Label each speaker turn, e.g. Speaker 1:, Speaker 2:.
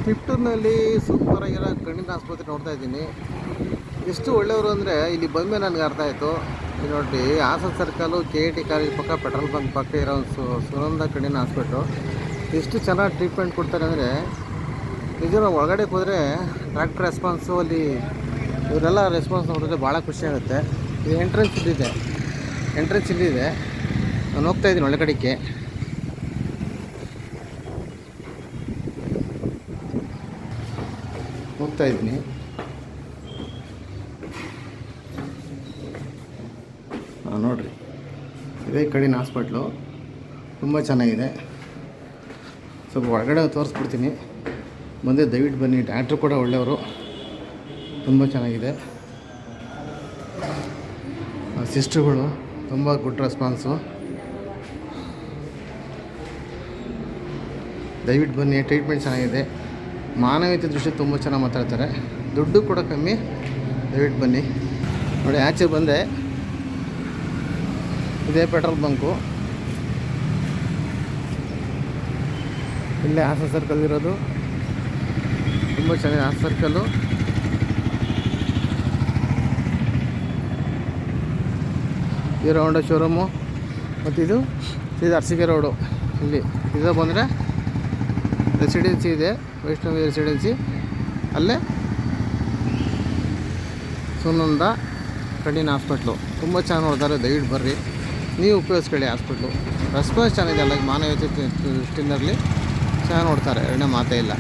Speaker 1: ಸ್ವಿಫ್ಟ್ನಲ್ಲಿ ಸೂಪರಾಗಿರೋ ಕಣ್ಣಿನ ಆಸ್ಪತ್ರೆ ನೋಡ್ತಾ ಇದ್ದೀನಿ. ಎಷ್ಟು ಒಳ್ಳೆಯವರು ಅಂದರೆ ಇಲ್ಲಿ ಬಂದಮೇಲೆ ನನಗೆ ಅರ್ಥ ಆಯಿತು. ಇಲ್ಲಿ ನೋಡಿ, ಹಾಸನ ಸರ್ಕಲ್ಲು KIT ಕಾಲೇಜ್ ಪಕ್ಕ ಪೆಟ್ರೋಲ್ ಬಂಕ್ ಪಕ್ಕ ಇರೋ ಸುನಂದ ಕಣ್ಣಿನ ಹಾಸ್ಪಿಟ್ಲು ಎಷ್ಟು ಚೆನ್ನಾಗಿ ಟ್ರೀಟ್ಮೆಂಟ್ ಕೊಡ್ತಾರೆ ಅಂದರೆ ನಿಜ. ಒಳಗಡೆ ಹೋದರೆ ಡಾಕ್ಟ್ರ್ ರೆಸ್ಪಾನ್ಸು, ಅಲ್ಲಿ ಇವರೆಲ್ಲ ರೆಸ್ಪಾನ್ಸ್ ನೋಡಿದ್ರೆ ಭಾಳ ಖುಷಿಯಾಗುತ್ತೆ. ಇದು ಎಂಟ್ರೆನ್ಸ್ ಇಲ್ಲಿದೆ. ನಾನು ಹೋಗ್ತಾಯಿದ್ದೀನಿ ಒಳಗಡೆಗೆ. ಹೋಗ್ತಾಯಿದ್ದೀನಿ. ನೋಡಿರಿ, ಇದೇ ಕಡಿನ ಹಾಸ್ಪಿಟ್ಲು, ತುಂಬ ಚೆನ್ನಾಗಿದೆ. ಸ್ವಲ್ಪ ಒಳಗಡೆ ತೋರಿಸ್ಬಿಡ್ತೀನಿ, ಬಂದೆ ದಯವಿಟ್ಟು ಬನ್ನಿ. ಡಾಕ್ಟ್ರು ಕೂಡ ಒಳ್ಳೆಯವರು, ತುಂಬ ಚೆನ್ನಾಗಿದೆ. ಸಿಸ್ಟ್ರುಗಳು ತುಂಬ ಗುಡ್ ರೆಸ್ಪಾನ್ಸು. ದಯವಿಟ್ಟು ಬನ್ನಿ, ಟ್ರೀಟ್ಮೆಂಟ್ ಚೆನ್ನಾಗಿದೆ. ಮಾನವೀಯತೆ ದೃಷ್ಟಿ ತುಂಬ ಚೆನ್ನಾಗಿ ಮಾತಾಡ್ತಾರೆ, ದುಡ್ಡು ಕೂಡ ಕಮ್ಮಿ. ದಯವಿಟ್ಟು ಬನ್ನಿ. ನೋಡಿ, ಆಚೆ ಬಂದೆ, ಇದೇ ಪೆಟ್ರೋಲ್ ಬಂಕು, ಇಲ್ಲೇ ಹಾಸನ ಸರ್ಕಲ್ ಇರೋದು. ತುಂಬ ಚೆನ್ನಾಗಿದೆ ಹಾಸನ ಸರ್ಕಲ್ಲು. ಹೀರೋ ಹೋಂಡಾ ಶೋರೂಮು, ಮತ್ತು ಇದು ಅರಸೀಕೆ ರೋಡು. ಇಲ್ಲಿ ಇದು ಬಂದರೆ ರೆಸಿಡೆನ್ಸಿ ಇದೆ, ವೈಷ್ಣವಿ ರೆಸಿಡೆನ್ಸಿ. ಅಲ್ಲೇ ಸುನಂದ ಕಣ್ಣಿನ ಹಾಸ್ಪಿಟ್ಲು ತುಂಬ ಚೆನ್ನಾಗಿ ನೋಡ್ತಾರೆ. ದಯವಿಟ್ಟು ಬರ್ರಿ, ನೀವು ಉಪಯೋಗಿಸ್ಕೊಳ್ಳಿ. ಹಾಸ್ಪಿಟ್ಲು ರೆಸ್ಪಾನ್ಸ್ ಚೆನ್ನಾಗಿದೆ. ಅಲ್ಲ, ಮಾನವೀಯತೆ ದೃಷ್ಟಿಯಿಂದರಲ್ಲಿ ಚೆನ್ನಾಗಿ ನೋಡ್ತಾರೆ, ಎರಡನೇ ಮಾತೇ ಇಲ್ಲ.